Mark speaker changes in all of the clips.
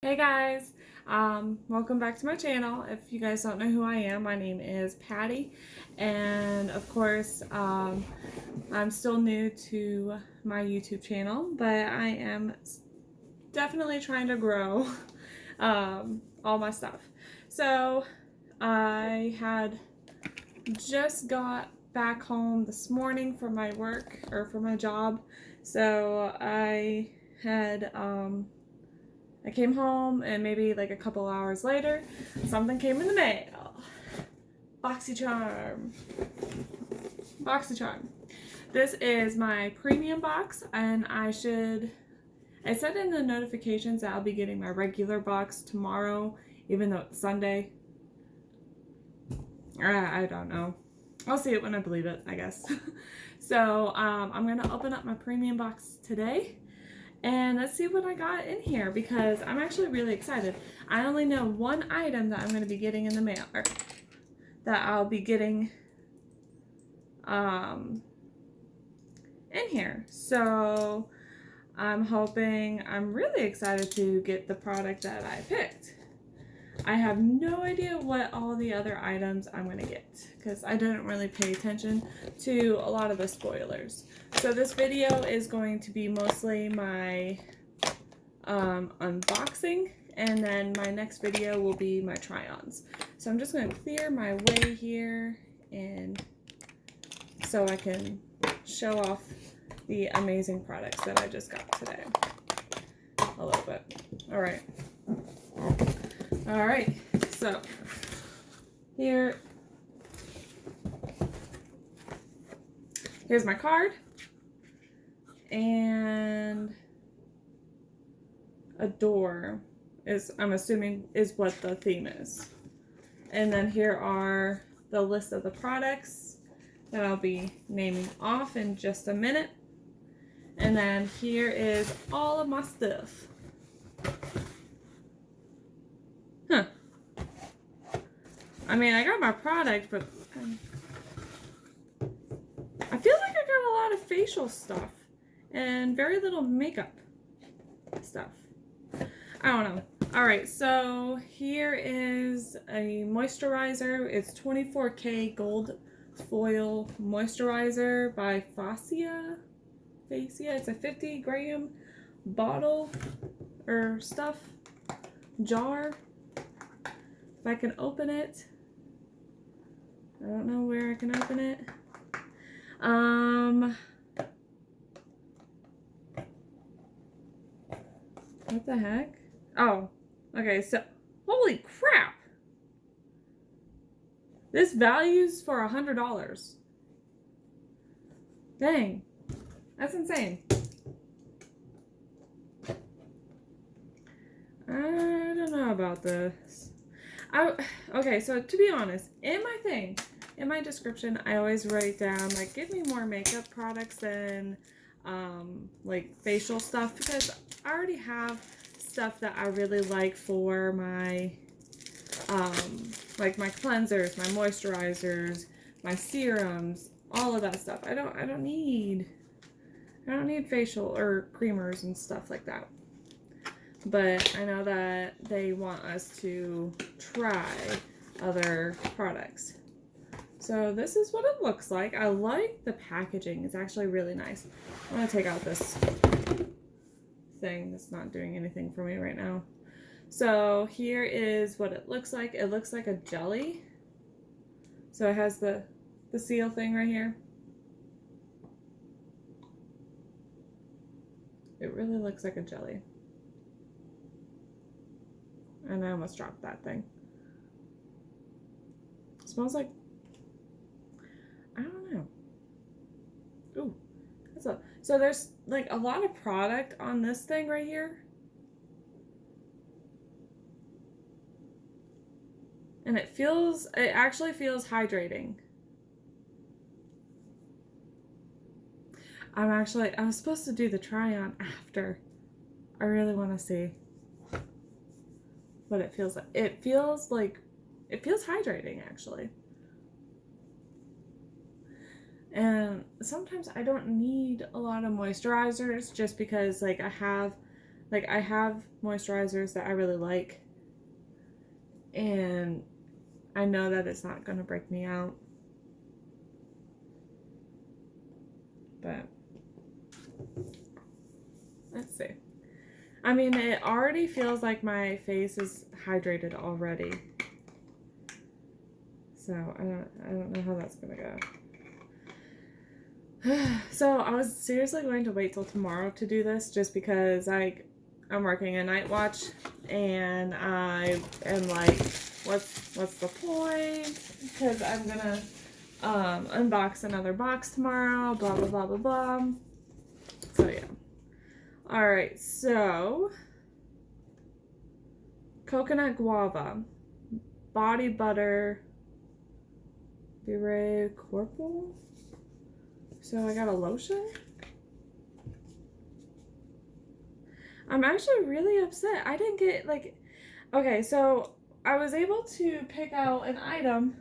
Speaker 1: Hey guys, welcome back to my channel. If you guys don't know who I am, my name is Patty, and of course, I'm still new to my YouTube channel, but I am definitely trying to grow all my stuff. So I had just got back home this morning from my work or from my job, so I had I came home and maybe like a couple hours later, something came in the mail. BoxyCharm. BoxyCharm. This is my premium box, and I said in the notifications that I'll be getting my regular box tomorrow, even though it's Sunday. I don't know. I'll see it when I believe it, I guess. So I'm going to open up my premium box today. And let's see what I got in here, because I'm actually really excited. I only know one item that I'm going to be getting in the mail, or that I'll be getting in here. So I'm really excited to get the product that I picked. I have no idea what all the other items I'm going to get, because I didn't really pay attention to a lot of the spoilers. So this video is going to be mostly my unboxing, and then my next video will be my try-ons. So I'm just going to clear my way here, and so I can show off the amazing products that I just got today a little bit. All right, so here's my card, and a door is, I'm assuming, is what the theme is. And then here are the list of the products that I'll be naming off in just a minute. And then here is all of my stuff. I mean, I got my product, but I feel like I got a lot of facial stuff and very little makeup stuff. I don't know. Alright, so here is a moisturizer. It's 24K Gold Foil Moisturizer by Facia. It's a 50-gram bottle or stuff, jar. If I can open it. I don't know where I can open it. What the heck? Oh, okay, so, holy crap! This values for $100. Dang, that's insane. I don't know about this. Okay, so to be honest, in my description, I always write down, like, give me more makeup products than, like, facial stuff, because I already have stuff that I really like for my, like, my cleansers, my moisturizers, my serums, all of that stuff. I don't need facial or creamers and stuff like that. But I know that they want us to try other products. So this is what it looks like. I like the packaging. It's actually really nice. I'm going to take out this thing that's not doing anything for me right now. So here is what it looks like. It looks like a jelly. So it has the seal thing right here. It really looks like a jelly. And I almost dropped that thing. It smells like, I don't know. Ooh, so there's like a lot of product on this thing right here. And it actually feels hydrating. I was supposed to do the try on after. I really want to see what it feels like. It feels hydrating, actually. And sometimes I don't need a lot of moisturizers, just because, like, I have Like, I have moisturizers that I really like, and I know that it's not going to break me out. But let's see. I mean, it already feels like my face is hydrated already. So I don't know how that's gonna go. So I was seriously going to wait till tomorrow to do this, just because I'm working a night watch, and I am like, what's the point? Because I'm gonna unbox another box tomorrow. Blah blah blah blah blah. So yeah. All right. So coconut guava, body butter. Bure Corporal. So I got a lotion. I'm actually really upset. I didn't get, like, okay, so I was able to pick out an item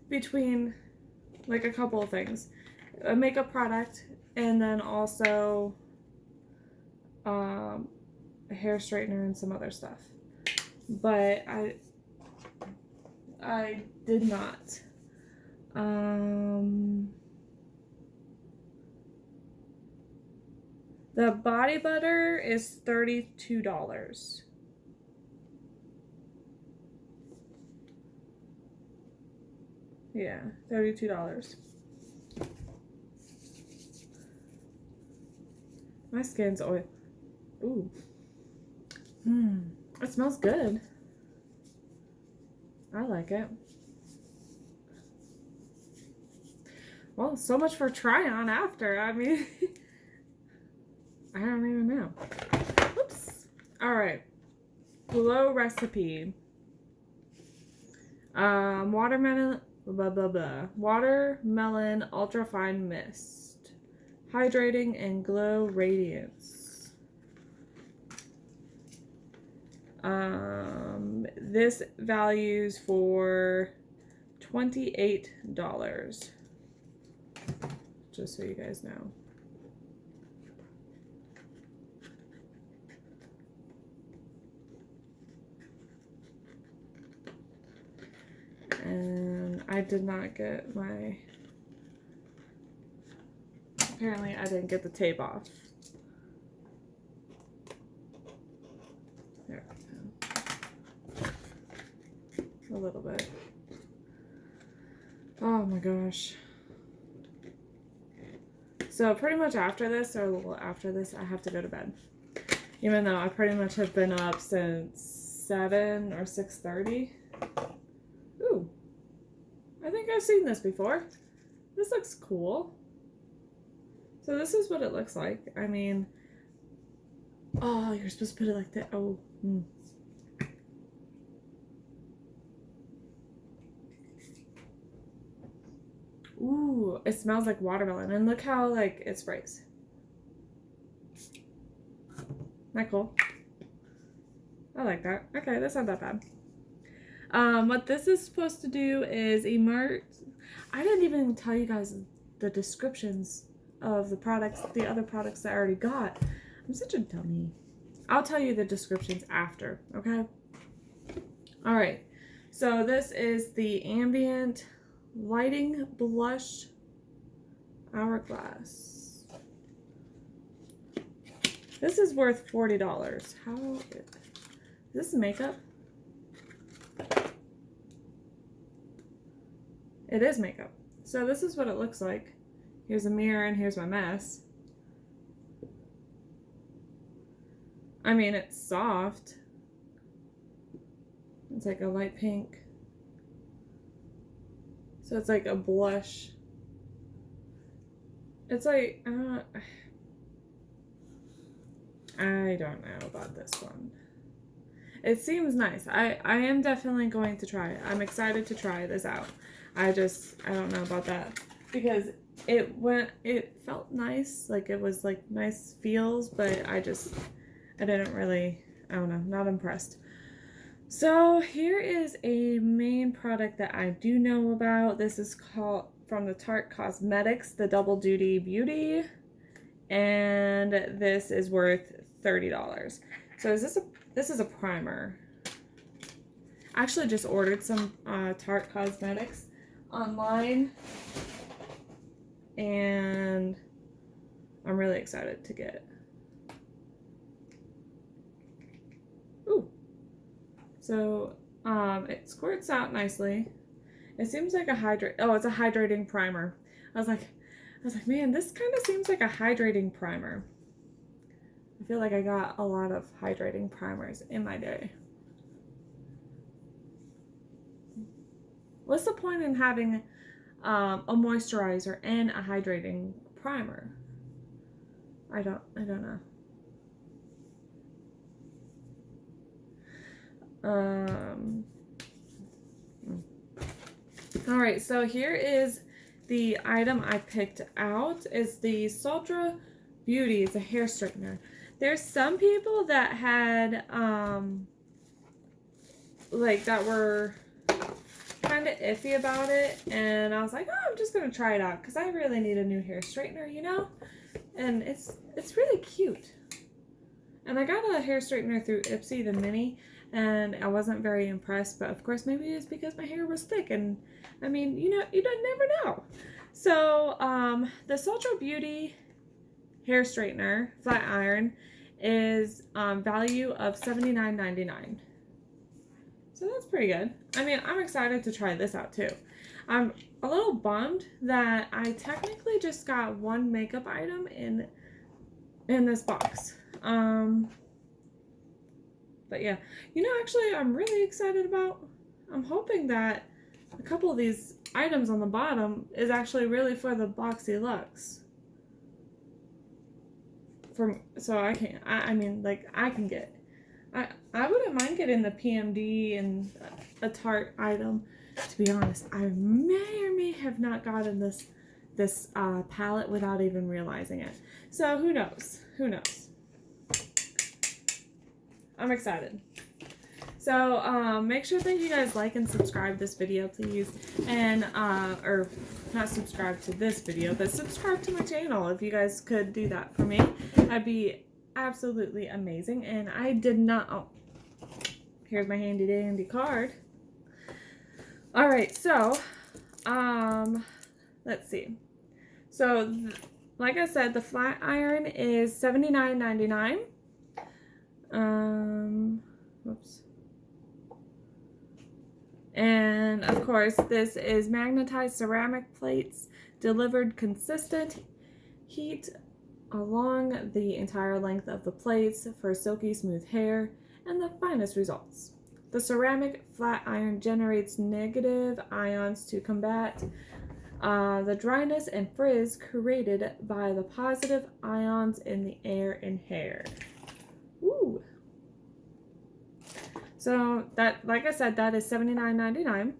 Speaker 1: between, like, a couple of things. A makeup product, and then also a hair straightener and some other stuff. But I did not. The body butter is $32. Yeah, $32. My skin's oil. Ooh. It smells good. I like it. Well, so much for try on after. I mean, I don't even know. Oops. All right. Glow recipe. Watermelon, blah, blah, blah. Watermelon ultrafine mist. Hydrating and glow radiance. This values for $28. Just so you guys know. And I did not get my, apparently I didn't get the tape off. There we go. A little bit. Oh my gosh. So pretty much after this, or a little after this, I have to go to bed. Even though I pretty much have been up since 7 or 6:30. Ooh. I think I've seen this before. This looks cool. So this is what it looks like. I mean, oh, you're supposed to put it like that. Oh. Ooh, it smells like watermelon. And look how, like, it sprays. Isn't that cool? I like that. Okay, that's not that bad. What this is supposed to do is immerse. I didn't even tell you guys the descriptions of the products, the other products that I already got. I'm such a dummy. I'll tell you the descriptions after, okay? All right. So this is the Ambient Lighting Blush Hourglass. This is worth $40. How is this makeup? It is makeup. So this is what it looks like. Here's a mirror and here's my mess. I mean, it's soft. It's like a light pink. So it's like a blush. It's like, I don't know about this one. It seems nice. I am definitely going to try it. I'm excited to try this out. I don't know about that. Because it felt nice. Like it was like nice feels, but I didn't really, I don't know, not impressed. So here is a main product that I do know about. This is called, from the Tarte Cosmetics, the Double Duty Beauty. And this is worth $30. So this is a primer. I actually just ordered some Tarte Cosmetics online, and I'm really excited to get it. Ooh. So it squirts out nicely. It seems like it's a hydrating primer. I was like, man, this kind of seems like a hydrating primer. I feel like I got a lot of hydrating primers in my day. What's the point in having a moisturizer and a hydrating primer? I don't know. All right, so here is the item I picked out. Is the Sultra Beauty. It's a hair straightener. There's some people that had like that were kind of iffy about it, and I was like, oh, I'm just gonna try it out because I really need a new hair straightener, you know. And it's really cute. And I got a hair straightener through Ipsy, the mini, and I wasn't very impressed, but of course maybe it's because my hair was thick, and I mean, you know, you don't never know. So the Sultra Beauty hair straightener flat iron is value of $79.99. So that's pretty good. I mean, I'm excited to try this out too. I'm a little bummed that I technically just got one makeup item in this box. But yeah, you know, actually I'm really excited about, I'm hoping that a couple of these items on the bottom is actually really for the Boxy Luxe. So I mean, like, I can get, I wouldn't mind getting the PMD and a Tarte item. To be honest, I may or may have not gotten this palette without even realizing it. So who knows? Who knows? I'm excited. So make sure that you guys like and subscribe this video, please. And or not subscribe to this video, but subscribe to my channel if you guys could do that for me. That'd be absolutely amazing. And I did not, oh, here's my handy dandy card. All right, so let's see. So like I said, the flat iron is $79.99. Whoops. And of course, this is magnetized ceramic plates, delivered consistent heat along the entire length of the plates for silky smooth hair and the finest results. The ceramic flat iron generates negative ions to combat the dryness and frizz created by the positive ions in the air and hair. Ooh. So that, like I said, that is $79.99.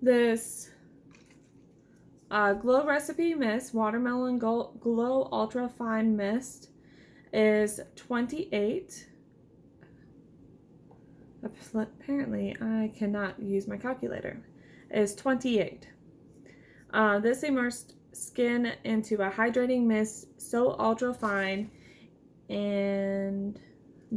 Speaker 1: This Glow Recipe Mist Watermelon Glow Ultra Fine Mist is $28. Apparently, I cannot use my calculator. Is $28. This immersed skin into a hydrating mist so ultra fine and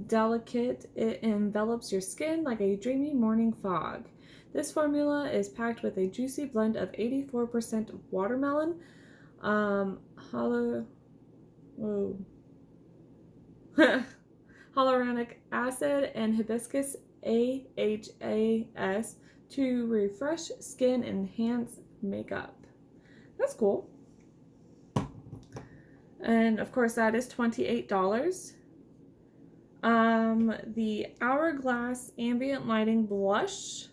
Speaker 1: delicate it envelops your skin like a dreamy morning fog. This formula is packed with a juicy blend of 84% watermelon, hyaluronic acid, and hibiscus AHAS to refresh skin and enhance makeup. That's cool. And of course that is $28. The Hourglass Ambient Lighting Blush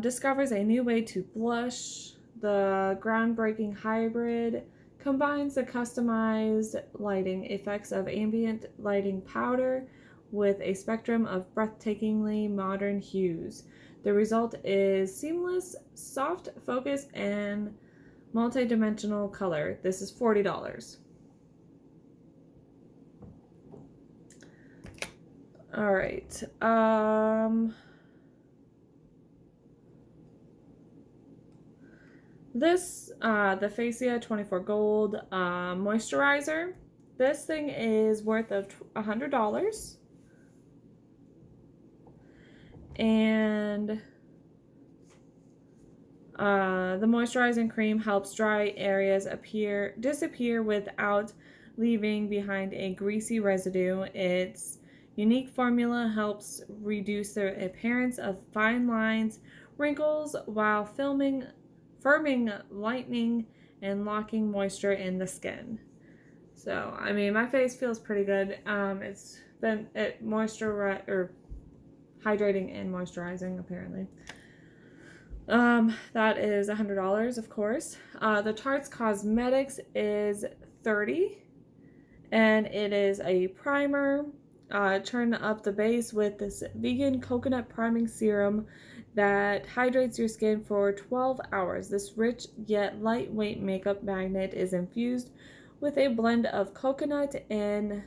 Speaker 1: discovers a new way to blush. The groundbreaking hybrid combines the customized lighting effects of ambient lighting powder with a spectrum of breathtakingly modern hues. The result is seamless, soft focus, and multi-dimensional color. This is $40. All right. This, the Facia 24 Gold Moisturizer. This thing is worth of $100. And the moisturizing cream helps dry areas disappear without leaving behind a greasy residue. Its unique formula helps reduce the appearance of fine lines, wrinkles, while firming, lightening, and locking moisture in the skin. So, I mean, my face feels pretty good. It's been hydrating and moisturizing, apparently. That is $100, of course. The Tarte's Cosmetics is $30, and it is a primer. Turn up the base with this vegan coconut priming serum that hydrates your skin for 12 hours. This rich yet lightweight makeup magnet is infused with a blend of coconut and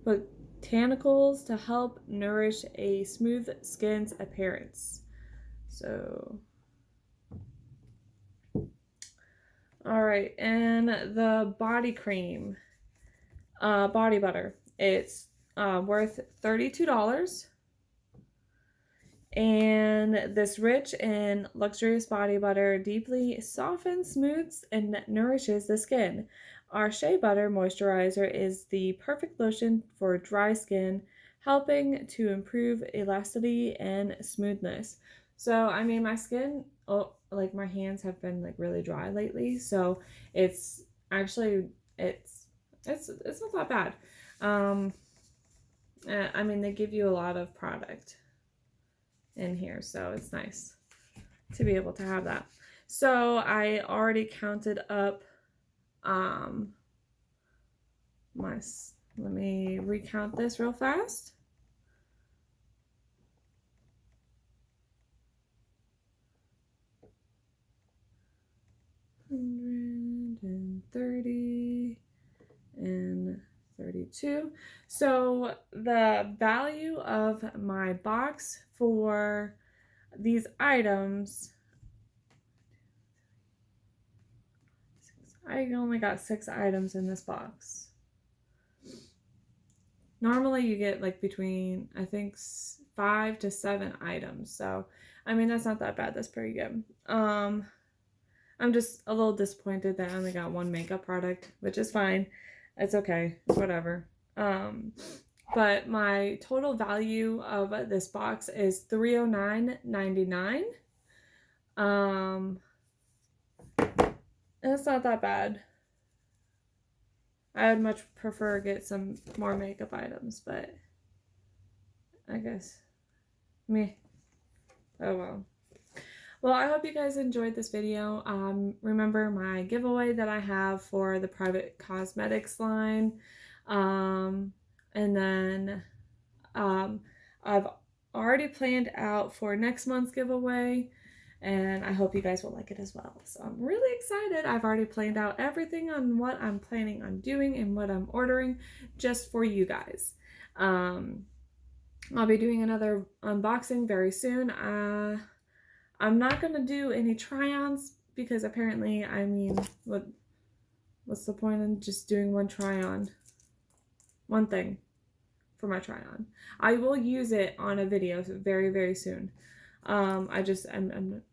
Speaker 1: botanicals to help nourish a smooth skin's appearance. So, all right, and the body cream, body butter, it's worth $32. And this rich and luxurious body butter deeply softens, smooths, and nourishes the skin. Our shea butter moisturizer is the perfect lotion for dry skin, helping to improve elasticity and smoothness. So, I mean, my skin, like my hands have been like really dry lately, so it's actually it's not that bad. I mean, they give you a lot of product in here, so it's nice to be able to have that. So I already counted up let me recount this real fast. $130 and $32. So the value of my box for these items, I only got 6 items in this box. Normally you get like between, I think, 5 to 7 items. So, I mean, that's not that bad. That's pretty good. I'm just a little disappointed that I only got 1 makeup product, which is fine. It's okay. It's whatever. But my total value of this box is $309.99. And it's not that bad. I would much prefer get some more makeup items, but I guess me. Oh well. Well, I hope you guys enjoyed this video. Remember my giveaway that I have for the private cosmetics line. And then I've already planned out for next month's giveaway, and I hope you guys will like it as well. So I'm really excited. I've already planned out everything on what I'm planning on doing and what I'm ordering just for you guys. I'll be doing another unboxing very soon. I'm not going to do any try-ons because apparently, I mean, what's the point in just doing one try-on? One thing for my try-on. I will use it on a video very, very soon. I'm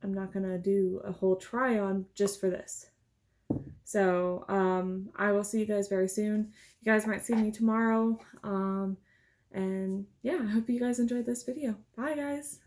Speaker 1: not going to do a whole try-on just for this. So, I will see you guys very soon. You guys might see me tomorrow. And yeah, I hope you guys enjoyed this video. Bye, guys.